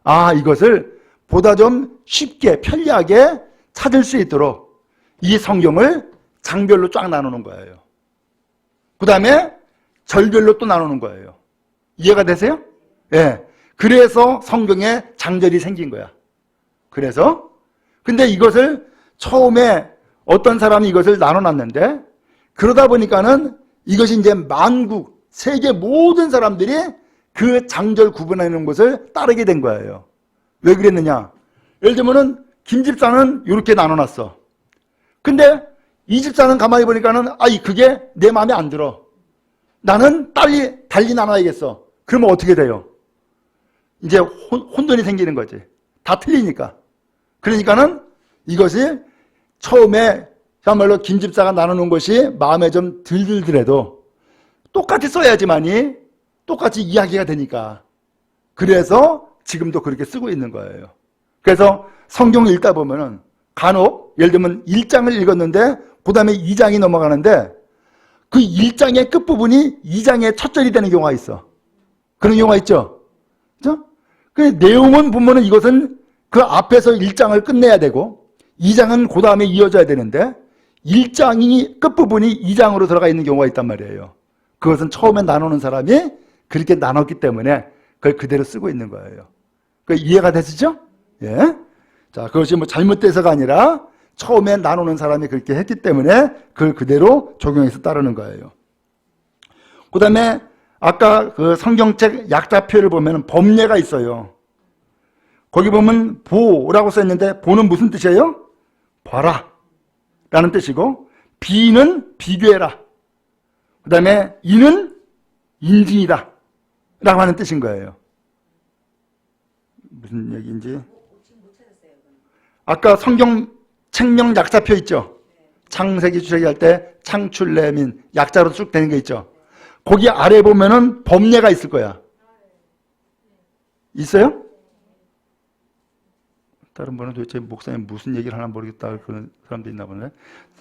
아, 이것을 보다 좀 쉽게 편리하게 찾을 수 있도록 이 성경을 장별로 쫙 나누는 거예요. 그 다음에 절별로 또 나누는 거예요. 이해가 되세요? 예. 네. 그래서 성경에 장절이 생긴 거야. 그래서 근데 이것을 처음에 어떤 사람이 이것을 나눠놨는데 그러다 보니까는 이것이 이제 만국 세계 모든 사람들이 그 장절 구분하는 것을 따르게 된 거예요. 왜 그랬느냐? 예를 들면은 김 집사는 이렇게 나눠놨어. 근데 이 집사는 가만히 보니까는 그게 내 마음에 안 들어. 나는 달리 나눠야겠어. 그러면 어떻게 돼요? 이제 혼돈이 생기는 거지. 다 틀리니까. 그러니까는 이것이 처음에 정말로 김 집사가 나누는 것이 마음에 좀 들더라도 똑같이 써야지만이 똑같이 이야기가 되니까. 그래서 지금도 그렇게 쓰고 있는 거예요. 그래서 성경을 읽다 보면은 간혹 예를 들면 1장을 읽었는데 그 다음에 2장이 넘어가는데 그 1장의 끝부분이 2장의 첫 절이 되는 경우가 있어. 그런 경우가 있죠. 그죠? 그 내용은 보면은 이것은 그 앞에서 1장을 끝내야 되고 2장은 그 다음에 이어져야 되는데 1장이 끝부분이 2장으로 들어가 있는 경우가 있단 말이에요. 그것은 처음에 나누는 사람이 그렇게 나눴기 때문에 그걸 그대로 쓰고 있는 거예요. 그 이해가 되시죠? 예. 자, 그것이 뭐 잘못돼서가 아니라 처음에 나누는 사람이 그렇게 했기 때문에 그걸 그대로 적용해서 따르는 거예요. 그 다음에 아까 그 성경책 약자표를 보면 법례가 있어요. 거기 보면 보라고 써있는데 보는 무슨 뜻이에요? 봐라 라는 뜻이고 비는 비교해라. 그 다음에 이는 인증이다 라고 하는 뜻인 거예요. 무슨 얘기인지 아까 성경 책명 약자표 있죠? 창세기 출애기 할 때 창출레민 약자로 쭉 되는 게 있죠? 거기 아래 보면은 법례가 있을 거야. 있어요? 다른 분은 도대체 목사님 무슨 얘기를 하나 모르겠다 그런 사람도 있나 보네.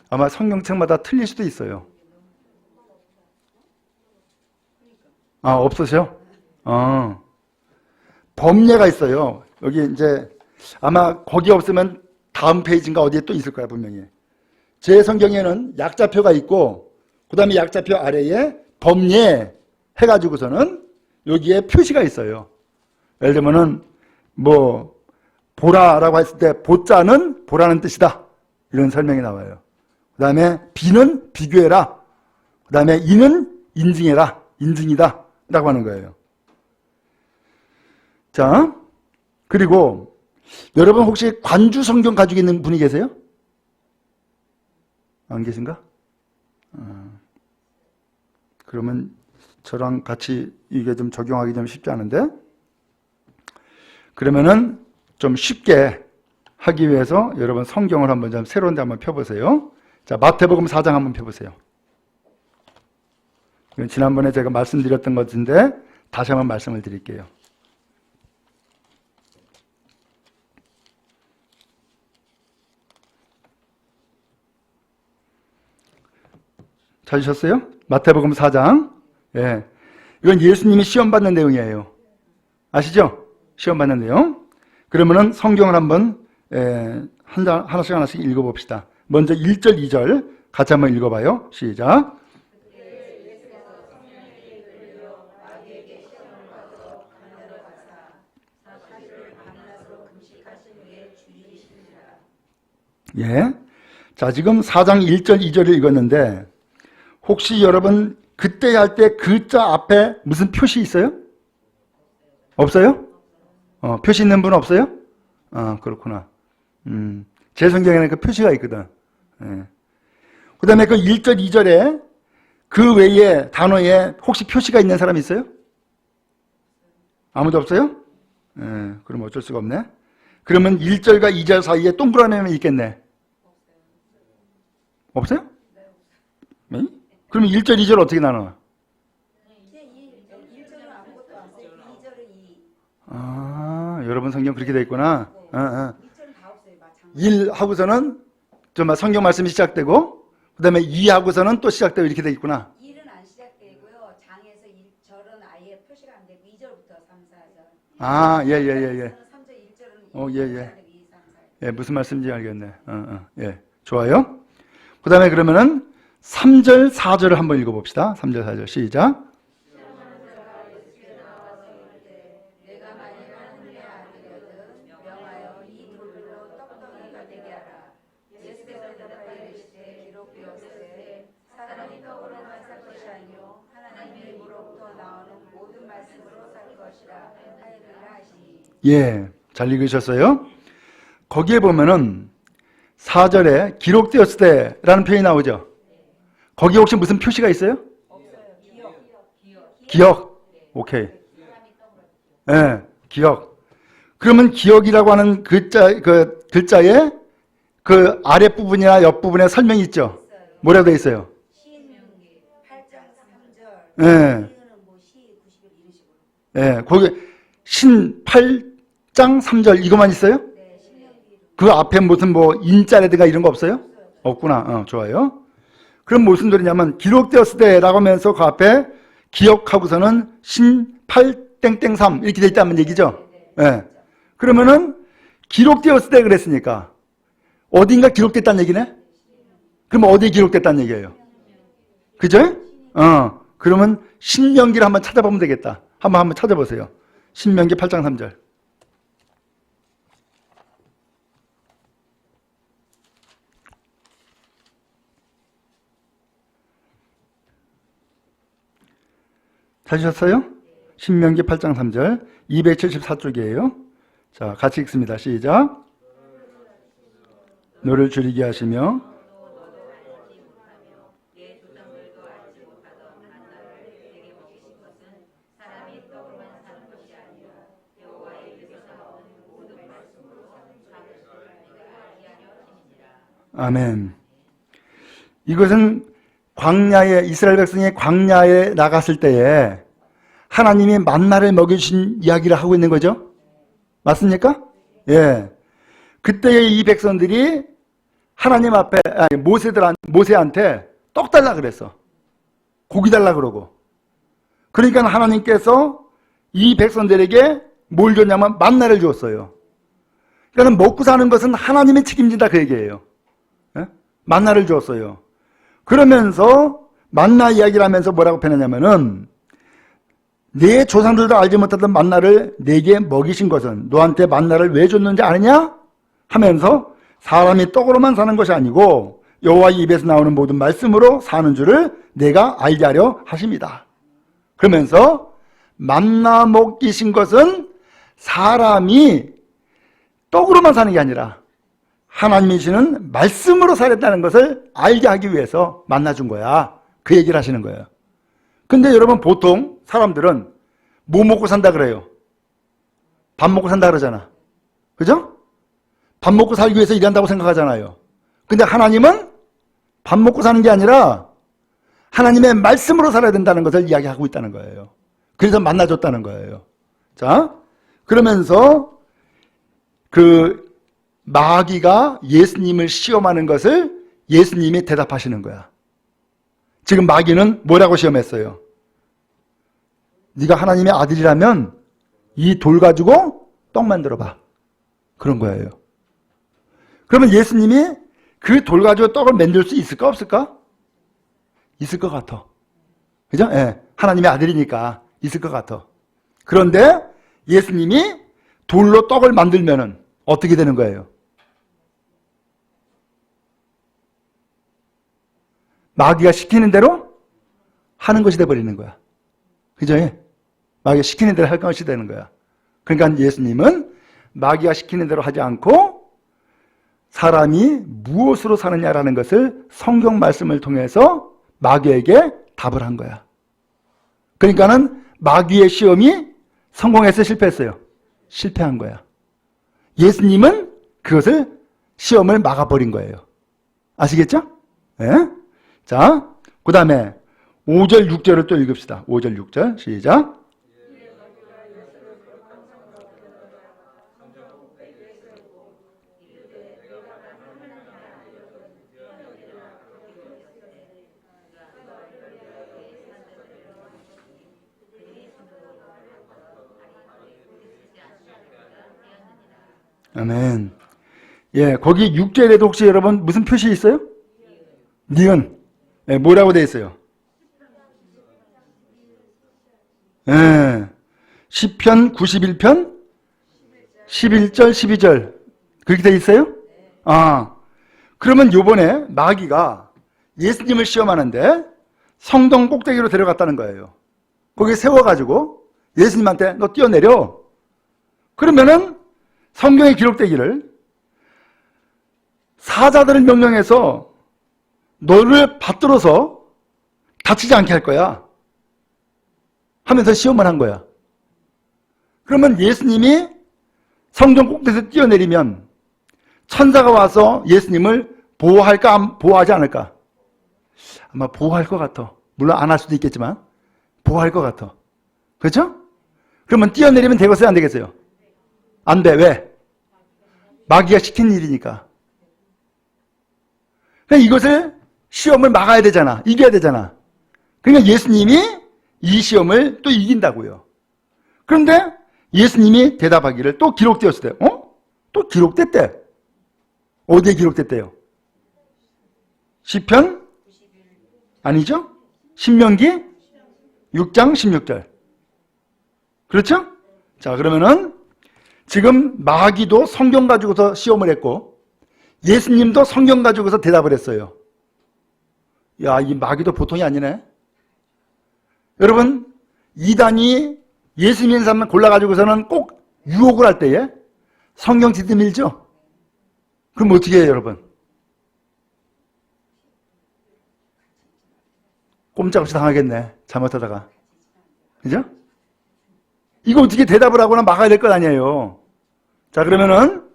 아마 성경책마다 틀릴 수도 있어요. 없으세요? 법례가 있어요. 여기 이제 아마 거기 없으면 다음 페이지인가 어디에 또 있을 거야, 분명히. 제 성경에는 약자표가 있고, 그 다음에 약자표 아래에 법례 해가지고서는 여기에 표시가 있어요. 예를 들면은, 보라라고 했을 때, 보자는 보라는 뜻이다. 이런 설명이 나와요. 그 다음에 비는 비교해라. 그 다음에 이는 인증해라. 인증이다. 라고 하는 거예요. 자, 그리고 여러분 혹시 관주 성경 가지고 있는 분이 계세요? 안 계신가? 그러면 저랑 같이 이게 좀 적용하기 좀 쉽지 않은데, 그러면은 좀 쉽게 하기 위해서 여러분 성경을 한번 좀 새로운 데 한번 펴보세요. 자, 마태복음 4장 한번 펴보세요. 이건 지난번에 제가 말씀드렸던 것인데 다시 한번 말씀을 드릴게요. 찾으셨어요? 마태복음 4장. 예. 이건 예수님이 시험받는 내용이에요. 아시죠? 시험받는 내용. 그러면은 성경을 한번 하나씩 읽어봅시다. 먼저 1절, 2절 같이 한번 읽어봐요. 시작. 예. 자, 지금 4장 1절, 2절을 읽었는데 혹시 여러분 그때 할 때 글자 앞에 무슨 표시 있어요? 없어요? 표시 있는 분 없어요? 그렇구나. 제 성경에는 그 표시가 있거든. 예. 그 다음에 그 1절, 2절에 그 외에 단어에 혹시 표시가 있는 사람 있어요? 아무도 없어요? 예. 그럼 어쩔 수가 없네. 그러면 1절과 2절 사이에 동그라미만 있겠네. 없어요? 네? 그럼 1절, 2절 어떻게 나눠? 1절은 아무것도 안 써요. 2절은 2. 여러분 성경 그렇게 돼 있구나. 2절은 다 없어요. 1 하고서는 좀 성경 말씀이 시작되고, 그 다음에 2 하고서는 또 시작되고 이렇게 돼 있구나. 1은 안 시작되고요. 장에서 1절은 아예 표시가 안 되고 2절부터 3, 4절. 3절, 1절은 예. 예, 무슨 말씀인지 알겠네. 예, 좋아요. 그 다음에 그러면은 3절, 4절을 한번 읽어봅시다. 3절, 4절 시작. 예, 잘 읽으셨어요? 거기에 보면은 4절에 기록되었을 때라는 표현이 나오죠? 거기 혹시 무슨 표시가 있어요? 기억. 오케이. 예, 기억. 그러면 기억이라고 하는 글자에 그 아랫부분이나 옆부분에 설명이 있죠? 뭐라고 되어 있어요? 신명기 8장 3절. 예. 예, 거기 신 8장 3절 이것만 있어요? 그 앞에 무슨 인자라든가 이런 거 없어요? 없구나. 좋아요. 그럼 무슨 소리냐면 기록되었을 때라고 하면서 그 앞에 기억하고서는 신 8땡땡3 이렇게 돼 있다는 얘기죠. 예. 그러면은 기록되었을 때 그랬으니까 어딘가 기록됐다는 얘기네? 그럼 어디에 기록됐다는 얘기예요? 그죠? 그러면 신명기를 한번 찾아보면 되겠다. 한번 찾아보세요. 신명기 8장 3절. 찾으셨어요? 신명기 8장 3절 274쪽이에요. 자, 같이 읽습니다. 시작. 너를 줄이게 하시며 아멘. 이것은 광야에 이스라엘 백성이 광야에 나갔을 때에 하나님이 만나를 먹여주신 이야기를 하고 있는 거죠. 맞습니까? 예. 그때의 이 백성들이 하나님 앞에 모세한테 떡 달라 그랬어. 고기 달라 그러고. 그러니까 하나님께서 이 백성들에게 뭘 줬냐면 만나를 주었어요. 그러니까 먹고 사는 것은 하나님이 책임진다 그 얘기예요. 예? 만나를 주었어요. 그러면서 만나 이야기를 하면서 뭐라고 표현하냐면은 내 조상들도 알지 못하던 만나를 내게 먹이신 것은 너한테 만나를 왜 줬는지 아느냐? 하면서 사람이 떡으로만 사는 것이 아니고 여호와 입에서 나오는 모든 말씀으로 사는 줄을 내가 알게 하려 하십니다. 그러면서 만나 먹이신 것은 사람이 떡으로만 사는 게 아니라 하나님이 주시는 말씀으로 살았다는 것을 알게 하기 위해서 만나준 거야. 그 얘기를 하시는 거예요. 근데 여러분 보통 사람들은 뭐 먹고 산다 그래요? 밥 먹고 산다 그러잖아. 그죠? 밥 먹고 살기 위해서 일한다고 생각하잖아요. 근데 하나님은 밥 먹고 사는 게 아니라 하나님의 말씀으로 살아야 된다는 것을 이야기하고 있다는 거예요. 그래서 만나줬다는 거예요. 자, 그러면서 그 마귀가 예수님을 시험하는 것을 예수님이 대답하시는 거야. 지금 마귀는 뭐라고 시험했어요? 네가 하나님의 아들이라면 이 돌 가지고 떡 만들어봐. 그런 거예요. 그러면 예수님이 그 돌 가지고 떡을 만들 수 있을까 없을까? 있을 것 같아. 그죠? 예. 하나님의 아들이니까 있을 것 같아. 그런데 예수님이 돌로 떡을 만들면은 어떻게 되는 거예요? 마귀가 시키는 대로 하는 것이 돼버리는 거야. 그죠? 마귀가 시키는 대로 할 것이 되는 거야. 그러니까 예수님은 마귀가 시키는 대로 하지 않고 사람이 무엇으로 사느냐라는 것을 성경 말씀을 통해서 마귀에게 답을 한 거야. 그러니까는 마귀의 시험이 성공해서 실패했어요. 실패한 거야. 예수님은 그것을 시험을 막아버린 거예요. 아시겠죠? 네? 자, 그 다음에 5절 6절을 또 읽읍시다. 5절 6절 시작. 아멘. 예, 거기 6절에도 혹시 여러분 무슨 표시 있어요? 니은. 예, 뭐라고 되어 있어요? 예, 시편 91편 11절 12절 그렇게 되어 있어요? 아, 그러면 요번에 마귀가 예수님을 시험하는데 성동 꼭대기로 데려갔다는 거예요. 거기에 세워가지고 예수님한테 너 뛰어내려. 그러면은 성경에 기록되기를 사자들을 명령해서 너를 받들어서 다치지 않게 할 거야 하면서 시험을 한 거야. 그러면 예수님이 성전 꼭대기에서 뛰어내리면 천사가 와서 예수님을 보호할까 보호하지 않을까? 아마 보호할 것 같아. 물론 안 할 수도 있겠지만 보호할 것 같아. 그렇죠? 그러면 뛰어내리면 되겠어요 안 되겠어요? 안 돼. 왜? 마귀가 시킨 일이니까. 그러니까 이것을 시험을 막아야 되잖아. 이겨야 되잖아. 그러니까 예수님이 이 시험을 또 이긴다고요. 그런데 예수님이 대답하기를 또 기록되었을 때, 또 기록됐대. 어디에 기록됐대요? 시편? 아니죠? 신명기? 6장 16절. 그렇죠? 자, 그러면은 지금 마귀도 성경 가지고서 시험을 했고 예수님도 성경 가지고서 대답을 했어요. 야, 이 마귀도 보통이 아니네. 여러분, 이단이 예수 믿는 사람만 골라가지고서는 꼭 유혹을 할 때에 성경 뒤집밀죠? 그럼 어떻게 해요, 여러분? 꼼짝없이 당하겠네. 잘못하다가. 그죠? 이거 어떻게 대답을 하거나 막아야 될 것 아니에요. 자, 그러면은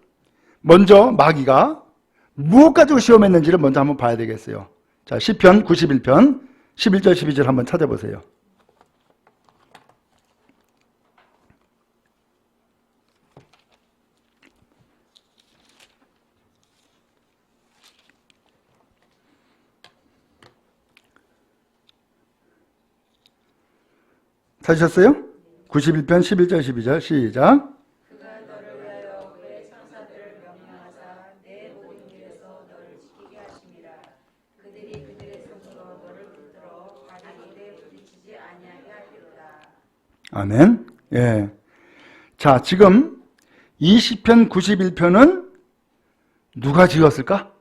먼저 마귀가 무엇 가지고 시험했는지를 먼저 한번 봐야 되겠어요. 자, 시편 91편 11절 12절 한번 찾아보세요. 찾으셨어요? 91편 11절 12절 시작. 그가 너를 위하여 그의 천사들을 명령하사 내 모든 길에서 너를 지키게 하심이라. 그들이 그들의 손으로 너를 붙들어 발이 부딪히지 아니하게 하리로다. 아멘. 예. 자, 지금 이 시편 91편은 누가 지었을까?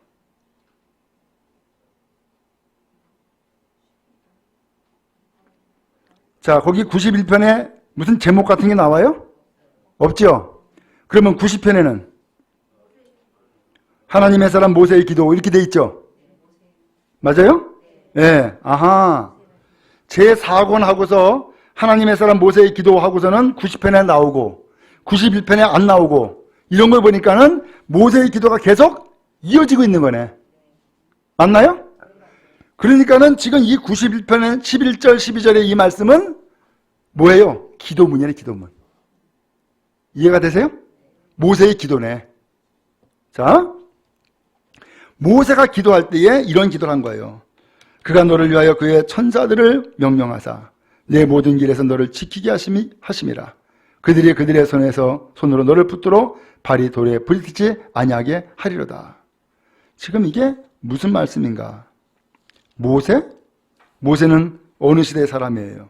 자, 거기 91편에 무슨 제목 같은 게 나와요? 없죠? 그러면 90편에는 하나님의 사람 모세의 기도 이렇게 돼 있죠? 맞아요? 예. 아하. 제4권 하고서 하나님의 사람 모세의 기도 하고서는 90편에 나오고 91편에 안 나오고 이런 걸 보니까는 모세의 기도가 계속 이어지고 있는 거네. 맞나요? 그러니까는 지금 이 91편의 11절 12절의 이 말씀은 뭐예요? 기도문이네, 기도문. 이해가 되세요? 모세의 기도네. 자, 모세가 기도할 때에 이런 기도를 한 거예요. 그가 너를 위하여 그의 천사들을 명령하사 내 모든 길에서 너를 지키게 하심이라. 그들이 그들의 손으로 너를 붙들어 발이 돌에 부딪히지 아니하게 하리로다. 지금 이게 무슨 말씀인가? 모세? 모세는 어느 시대의 사람이에요?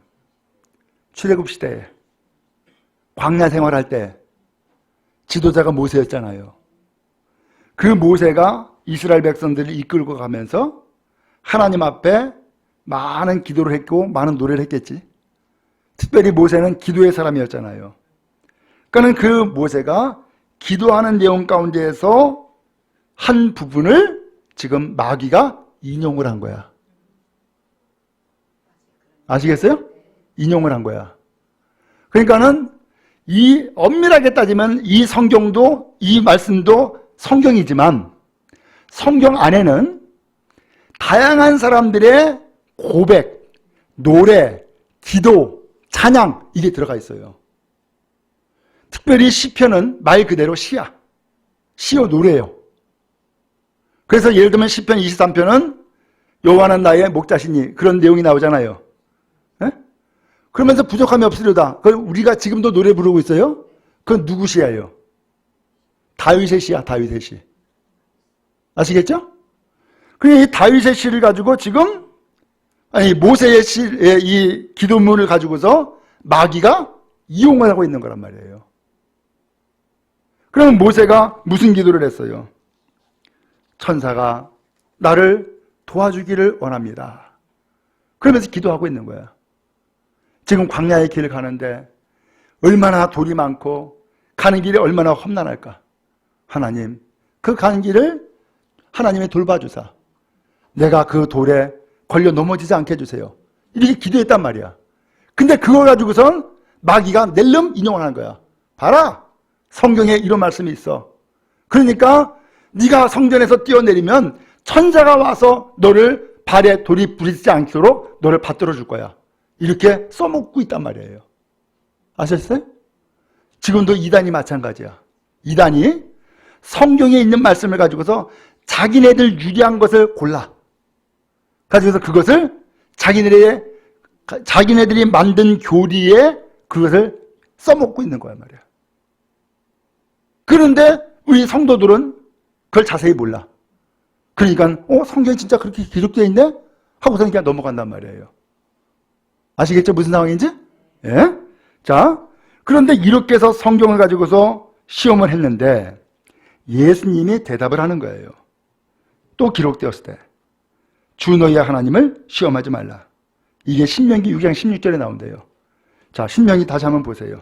출애굽 시대에 광야 생활할 때 지도자가 모세였잖아요. 그 모세가 이스라엘 백성들을 이끌고 가면서 하나님 앞에 많은 기도를 했고 많은 노래를 했겠지. 특별히 모세는 기도의 사람이었잖아요. 그러니까 그 모세가 기도하는 내용 가운데에서 한 부분을 지금 마귀가 인용을 한 거야. 아시겠어요? 인용을 한 거야. 그러니까는 이 엄밀하게 따지면 이 성경도 이 말씀도 성경이지만 성경 안에는 다양한 사람들의 고백, 노래, 기도, 찬양 이게 들어가 있어요. 특별히 시편은 말 그대로 시야. 시요 노래예요. 그래서 예를 들면 시편 23편은 여호와는 나의 목자시니 그런 내용이 나오잖아요. 에? 그러면서 부족함이 없으려다. 그럼 우리가 지금도 노래 부르고 있어요? 그건 누구 시야예요? 다윗의 시야, 다윗의 시. 아시겠죠? 그러니까 이 다윗의 시를 가지고 지금 모세의 시, 이 기도문을 가지고서 마귀가 이용을 하고 있는 거란 말이에요. 그러면 모세가 무슨 기도를 했어요? 천사가 나를 도와주기를 원합니다. 그러면서 기도하고 있는 거야. 지금 광야의 길을 가는데 얼마나 돌이 많고 가는 길이 얼마나 험난할까. 하나님, 그 가는 길을 하나님이 돌봐주사 내가 그 돌에 걸려 넘어지지 않게 해주세요. 이렇게 기도했단 말이야. 근데 그걸 가지고선 마귀가 낼름 인용을 하는 거야. 봐라, 성경에 이런 말씀이 있어. 그러니까 네가 성전에서 뛰어내리면 천사가 와서 너를 발에 돌이 부딪히지 않도록 너를 받들어 줄 거야. 이렇게 써먹고 있단 말이에요. 아셨어요? 지금도 이단이 마찬가지야. 이단이 성경에 있는 말씀을 가지고서 자기네들 유리한 것을 골라 가지고서 그것을 자기네들이 만든 교리에 그것을 써먹고 있는 거야 말이야. 그런데 우리 성도들은 그걸 자세히 몰라. 그러니까 성경이 진짜 그렇게 기록되어 있네? 하고서는 그냥 넘어간단 말이에요. 아시겠죠? 무슨 상황인지? 예? 자, 그런데 이렇게 해서 성경을 가지고서 시험을 했는데 예수님이 대답을 하는 거예요. 또 기록되었을 때 주 너희의 하나님을 시험하지 말라. 이게 신명기 6장 16절에 나온대요. 자, 신명기 다시 한번 보세요.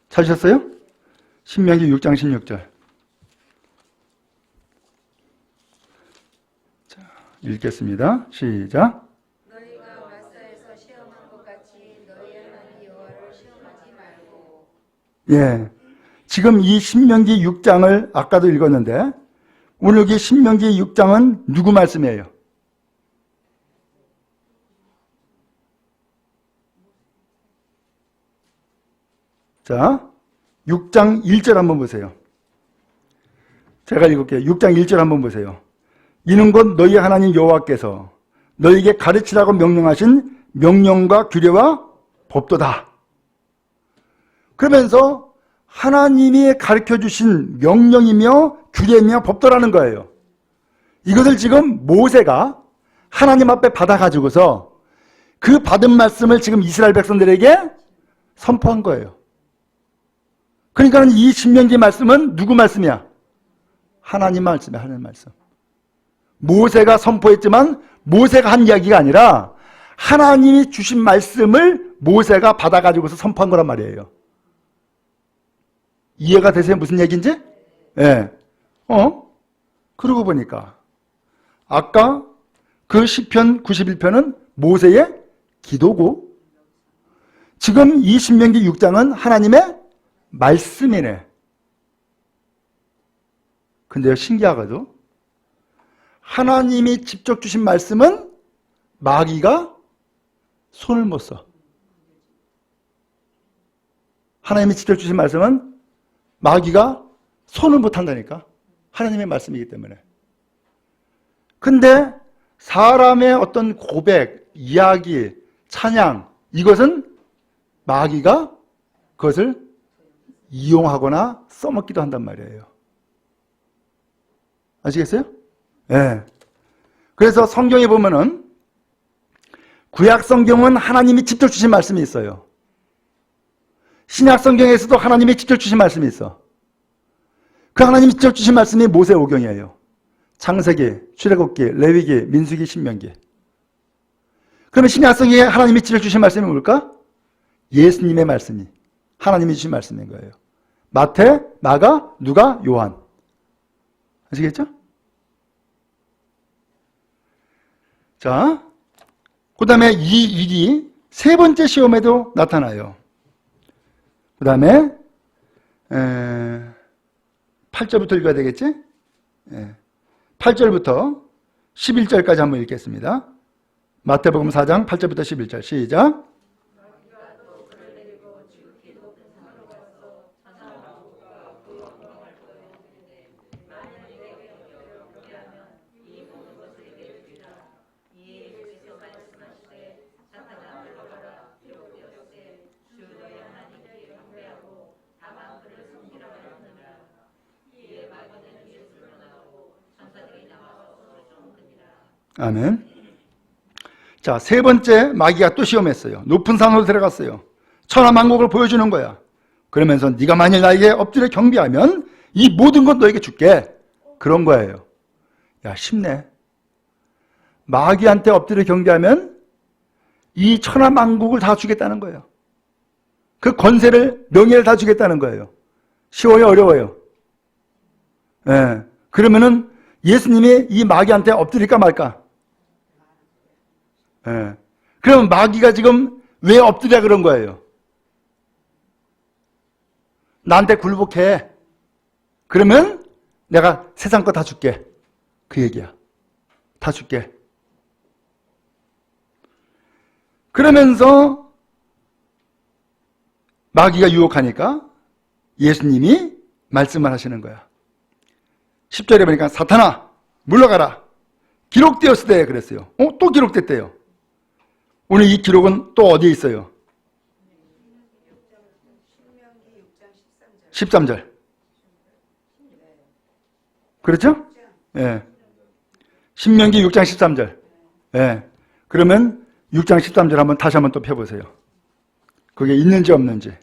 찾으셨어요? 신명기 6장 16절. 자, 읽겠습니다. 시작. 너희가 마사에서 시험한 것 같이 너희 하나님 여호와를 시험하지 말고. 예. 지금 이 신명기 6장을 아까도 읽었는데 오늘 여기 신명기 6장은 누구 말씀이에요? 자, 6장 1절 한번 보세요. 제가 읽을게요. 6장 1절 한번 보세요. 이는 곧 너희 하나님 여호와께서 너희에게 가르치라고 명령하신 명령과 규례와 법도다. 그러면서 하나님이 가르쳐주신 명령이며 규례이며 법도라는 거예요. 이것을 지금 모세가 하나님 앞에 받아가지고서 그 받은 말씀을 지금 이스라엘 백성들에게 선포한 거예요. 그러니까 이 신명기 말씀은 누구 말씀이야? 하나님 말씀이야. 하나님 말씀. 모세가 선포했지만 모세가 한 이야기가 아니라 하나님이 주신 말씀을 모세가 받아가지고서 선포한 거란 말이에요. 이해가 되세요? 무슨 얘기인지? 예. 그러고 보니까 아까 그 시편 91편은 모세의 기도고 지금 이 신명기 6장은 하나님의 말씀이네. 근데요, 신기하게도 하나님이 직접 주신 말씀은 마귀가 손을 못 써. 하나님이 직접 주신 말씀은 마귀가 손을 못 한다니까. 하나님의 말씀이기 때문에. 근데 사람의 어떤 고백, 이야기, 찬양, 이것은 마귀가 그것을 이용하거나 써먹기도 한단 말이에요. 아시겠어요? 네. 그래서 성경에 보면은 구약 성경은 하나님이 직접 주신 말씀이 있어요. 신약 성경에서도 하나님이 직접 주신 말씀이 있어. 그 하나님이 직접 주신 말씀이 모세오경이에요. 창세기, 출애굽기, 레위기, 민수기, 신명기. 그러면 신약 성경에 하나님이 직접 주신 말씀이 뭘까? 예수님의 말씀이 하나님이 주신 말씀인 거예요. 마태, 마가, 누가, 요한. 아시겠죠? 자, 그 다음에 이 일이 세 번째 시험에도 나타나요. 그 다음에 8절부터 읽어야 되겠지? 8절부터 11절까지 한번 읽겠습니다. 마태복음 4장 8절부터 11절 시작. 아멘. 자, 세 번째 마귀가 또 시험했어요. 높은 산으로 들어갔어요. 천하만국을 보여주는 거야. 그러면서 네가 만일 나에게 엎드려 경배하면 이 모든 것 너에게 줄게. 그런 거예요. 야, 쉽네. 마귀한테 엎드려 경배하면 이 천하만국을 다 주겠다는 거예요. 그 권세를, 명예를 다 주겠다는 거예요. 쉬워요, 어려워요? 예. 그러면은 예수님이 이 마귀한테 엎드릴까 말까? 예. 그럼 마귀가 지금 왜 엎드려 그런 거예요? 나한테 굴복해. 그러면 내가 세상 거 다 줄게. 그 얘기야. 다 줄게. 그러면서 마귀가 유혹하니까 예수님이 말씀을 하시는 거야. 10절에 보니까 사탄아 물러가라. 기록되었으되 그랬어요. 또 기록됐대요. 오늘 이 기록은 또 어디에 있어요? 13절. 그렇죠? 예. 신명기 6장 13절. 예. 그러면 6장 13절 한번 다시 한번 또 펴보세요. 그게 있는지 없는지.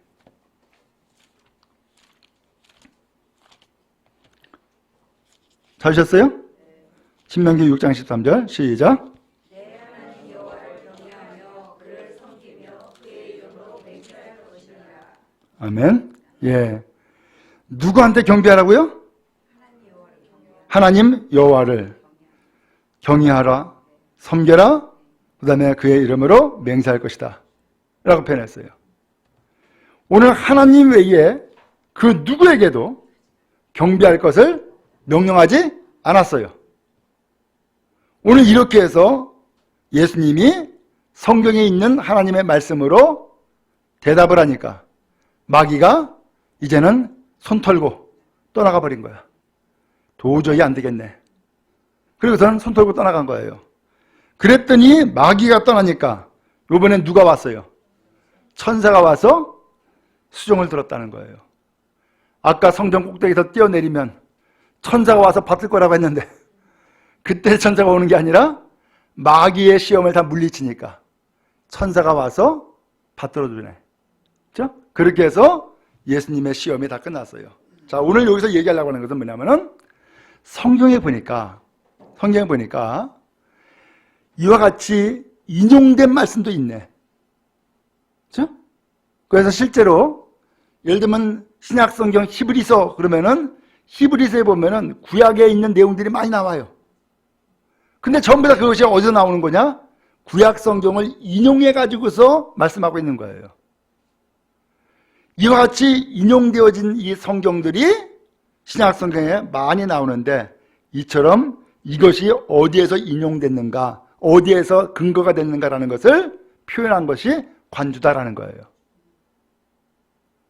찾으셨어요? 신명기 6장 13절 시작. 내 하나님 여호와를 경외하며 그를 섬기며 그의 이름으로 맹세할 것이니라. 아멘. 예. 누구한테 경배하라고요? 하나님 여호와를 경외하라, 섬겨라, 그 다음에 그의 이름으로 맹세할 것이다 라고 표현했어요. 오늘 하나님 외에 그 누구에게도 경배할 것을 명령하지 않았어요. 오늘 이렇게 해서 예수님이 성경에 있는 하나님의 말씀으로 대답을 하니까 마귀가 이제는 손 털고 떠나가 버린 거야. 도저히 안 되겠네. 그리고서는 손 털고 떠나간 거예요. 그랬더니 마귀가 떠나니까 이번엔 누가 왔어요? 천사가 와서 수종을 들었다는 거예요. 아까 성전 꼭대기에서 뛰어내리면 천사가 와서 받을 거라고 했는데 그때 천사가 오는 게 아니라 마귀의 시험을 다 물리치니까 천사가 와서 받들어 주네. 그렇죠? 그렇게 해서 예수님의 시험이 다 끝났어요. 자, 오늘 여기서 얘기하려고 하는 것은 뭐냐면은 성경에 보니까 이와 같이 인용된 말씀도 있네. 그렇죠? 그래서 실제로 예를 들면 신약 성경 히브리서 그러면은 히브리서에 보면은 구약에 있는 내용들이 많이 나와요. 근데 전부 다 그것이 어디서 나오는 거냐? 구약 성경을 인용해 가지고서 말씀하고 있는 거예요. 이와 같이 인용되어진 이 성경들이 신약 성경에 많이 나오는데 이처럼 이것이 어디에서 인용됐는가, 어디에서 근거가 됐는가라는 것을 표현한 것이 관주다라는 거예요.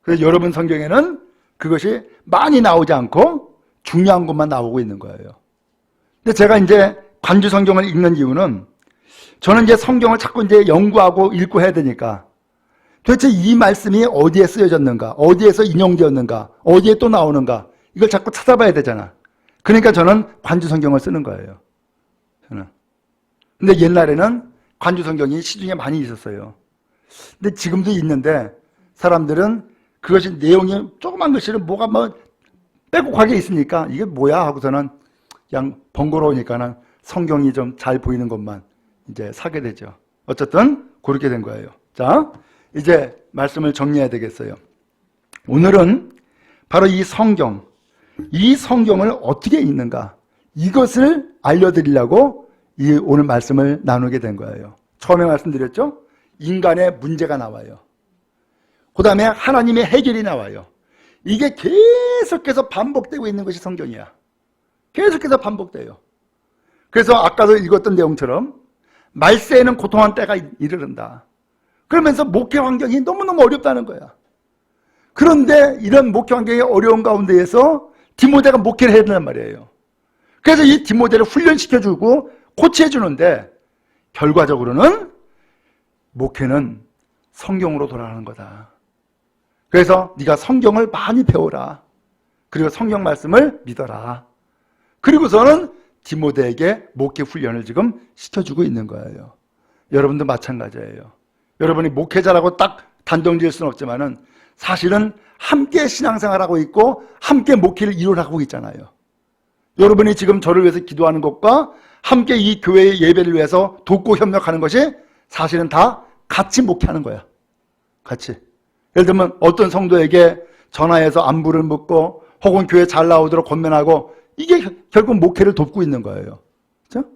그래서 여러분 성경에는 그것이 많이 나오지 않고 중요한 것만 나오고 있는 거예요. 근데 제가 이제 관주 성경을 읽는 이유는 저는 이제 성경을 자꾸 이제 연구하고 읽고 해야 되니까 도대체 이 말씀이 어디에 쓰여졌는가, 어디에서 인용되었는가, 어디에 또 나오는가 이걸 자꾸 찾아봐야 되잖아. 그러니까 저는 관주 성경을 쓰는 거예요. 저는. 근데 옛날에는 관주 성경이 시중에 많이 있었어요. 근데 지금도 있는데 사람들은 그것이 내용이 조그만 글씨를 뭐가 뭐 빼곡하게 있으니까 이게 뭐야 하고서는 그냥 번거로우니까는 성경이 좀 잘 보이는 것만 이제 사게 되죠. 어쨌든 그렇게 된 거예요. 자, 이제 말씀을 정리해야 되겠어요. 오늘은 바로 이 성경을 어떻게 읽는가 이것을 알려드리려고 이 오늘 말씀을 나누게 된 거예요. 처음에 말씀드렸죠? 인간의 문제가 나와요. 그 다음에 하나님의 해결이 나와요. 이게 계속해서 반복되고 있는 것이 성경이야. 계속해서 반복돼요. 그래서 아까도 읽었던 내용처럼 말세에는 고통한 때가 이르른다. 그러면서 목회 환경이 너무너무 어렵다는 거야. 그런데 이런 목회 환경이 어려운 가운데에서 디모데가 목회를 해야 된단 말이에요. 그래서 이 디모데를 훈련시켜주고 코치해주는데 결과적으로는 목회는 성경으로 돌아가는 거다. 그래서 네가 성경을 많이 배워라. 그리고 성경 말씀을 믿어라. 그리고서는 디모데에게 목회 훈련을 지금 시켜주고 있는 거예요. 여러분도 마찬가지예요. 여러분이 목회자라고 딱 단정 지을 수는 없지만은 사실은 함께 신앙생활하고 있고 함께 목회를 이루어가고 있잖아요. 여러분이 지금 저를 위해서 기도하는 것과 함께 이 교회의 예배를 위해서 돕고 협력하는 것이 사실은 다 같이 목회하는 거야. 같이. 예를 들면 어떤 성도에게 전화해서 안부를 묻고 혹은 교회 잘 나오도록 권면하고 이게 결국 목회를 돕고 있는 거예요. 그렇죠?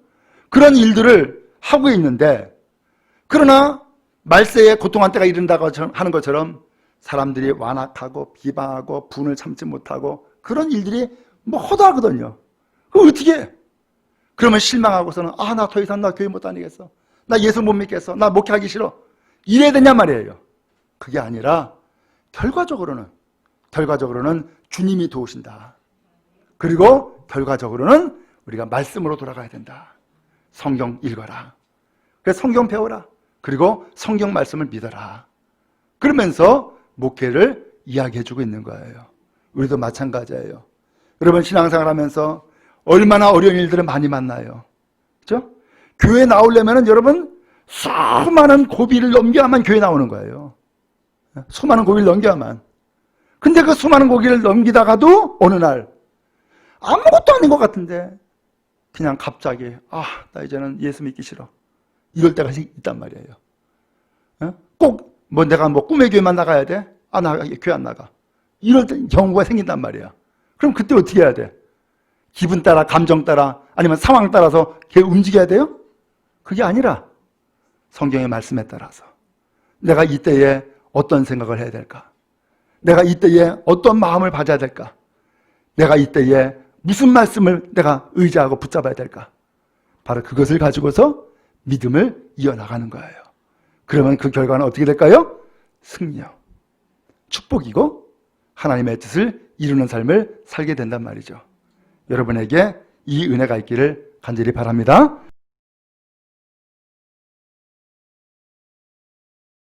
그런 일들을 하고 있는데 그러나 말세에 고통한 때가 이른다고 하는 것처럼 사람들이 완악하고 비방하고 분을 참지 못하고 그런 일들이 뭐 허다하거든요. 그럼 어떻게 해? 그러면 실망하고서는 나 더 이상 나 교회 못 다니겠어. 나 예수 못 믿겠어. 나 목회하기 싫어. 이래야 되냔 말이에요. 그게 아니라 결과적으로는 주님이 도우신다. 그리고 결과적으로는 우리가 말씀으로 돌아가야 된다. 성경 읽어라. 그래서 성경 배워라. 그리고 성경 말씀을 믿어라. 그러면서 목회를 이야기해주고 있는 거예요. 우리도 마찬가지예요. 여러분 신앙생활 하면서 얼마나 어려운 일들을 많이 만나요. 그렇죠? 교회 나오려면 여러분 수많은 고비를 넘겨야만 교회 나오는 거예요. 수많은 고비를 넘겨야만. 근데 그 수많은 고비를 넘기다가도 어느 날 아무것도 아닌 것 같은데 그냥 갑자기 나 이제는 예수 믿기 싫어. 이럴 때가 있단 말이에요. 꼭 내가 꿈의 교회만 나가야 돼? 나 교회 안 나가. 이럴 때 경우가 생긴단 말이야. 그럼 그때 어떻게 해야 돼? 기분 따라, 감정 따라, 아니면 상황 따라서 움직여야 돼요? 그게 아니라 성경의 말씀에 따라서 내가 이때에 어떤 생각을 해야 될까? 내가 이때에 어떤 마음을 가져야 될까? 내가 이때에 무슨 말씀을 내가 의지하고 붙잡아야 될까? 바로 그것을 가지고서 믿음을 이어나가는 거예요. 그러면 그 결과는 어떻게 될까요? 승리요. 축복이고 하나님의 뜻을 이루는 삶을 살게 된단 말이죠. 여러분에게 이 은혜가 있기를 간절히 바랍니다.